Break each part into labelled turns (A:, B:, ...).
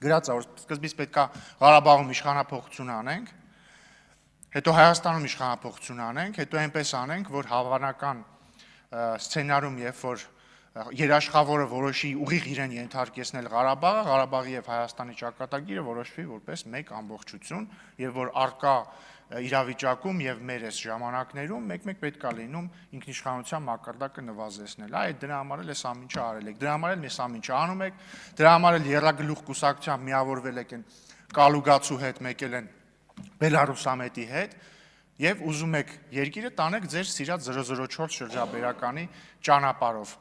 A: գրած է, որ սկզբից պետք է Ղարաբաղում իշխանափոխություն անենք, հետո Հայաստանում իշխանափոխություն անենք, հետո այնպես անենք, որ հավանական սցենարում, երբ որ երաշխավորը որոշի ուղիղ իրեն ենթարկեցնել Ղարաբաղը, Ղարաբաղի եւ Հայաստանի ճակատագիրը որոշվի որպես մեկ ամբողջություն, եւ որ արկա իրավիճակում եւ մեր այս ժամանակներում մեկ-մեկ պետք է լինում ինքնիշխանության մակարդակը նվազեցնել։ Այդ դրա համար էլ այս ամինչը արել եք, դրա համար էլ այս ամինչը անում եք, դրա համար էլ Եռագլուխ կուսակցությամբ միավորվել եք են Կալուգացու հետ, մեկել են Բելարուսամետի հետ եւ ուզում եք երկիրը տանեք ձեր սիրած 004 շրջաբերականի ճանապարհով։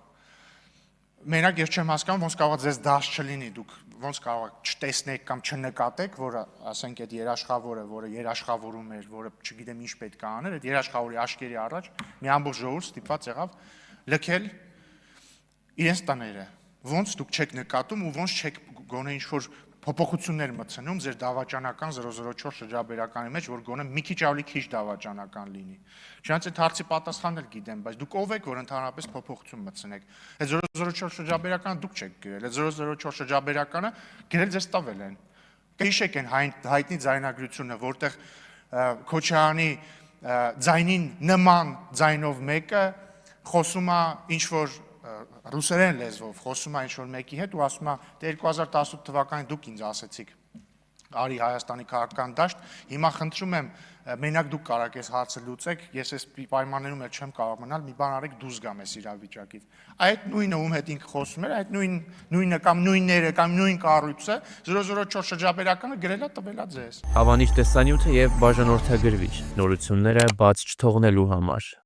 A: Մենակ ես չեմ հասկանում, ոնց կարող է ձեզ դաշ չլինի, դուք ոնց կարող եք չտեսնեք կամ չնկատեք, որ ասենք այդ երաշխավորը, որը երաշխավորում էր, որը չգիտեմ ինչ պետք է աներ, այդ երաշխավորի աշկերի առաջ մի ամբողջ ժողովուրդ ստիպված եղավ լքել իրենց տները։ Ոնց դուք չեք նկատում ու ոնց չեք գոնե ինչ-որ փոփոխություններ մտցնում ձեր դավաճանական 004 շրջաբերականի մեջ, որ գոնե մի քիչ ավելի քիչ դավաճանական լինի։ Չնայած այդ հարցի պատասխանն էլ գիտեմ, բայց դուք ով եք, որ ընդհանրապես փոփոխություն մտցնեք։ Այդ 004 շրջաբերականը դուք չեք գրել, այդ 004 շրջաբերականը գրել ձեզ տվել են։ Կհիշեք այն հայտնի ձայնագրությունը, որտեղ Քոչարյանի ձայնին նման ձայնով մեկը խոսում է ինչ-որ ռուսերեն լեզվով, խոսում է ինչ-որ մեկի հետ ու ասում է, դե 2018 թվականին դուք ինձ ասեցիք, արի Հայաստանի քաղաքական դաշտ, հիմա խնդրում եմ, մենակ դուք կարաք այս հարցը լուծեք, ես այս պայմաններում էլ չեմ կարող մնալ, մի բան արեք դուրս գամ այս իրավիճակից։ Այդ նույնը ում հետ ինքը խոսում էր, այդ նույնը կամ նույնները կամ նույն կառույցը 004 շրջաբերականը գրելա տվելա ձեզ։
B: Հավանիչ տեսանյութը եւ բաժանորդագրվիչ նորությունները բաց չթողնելու համար։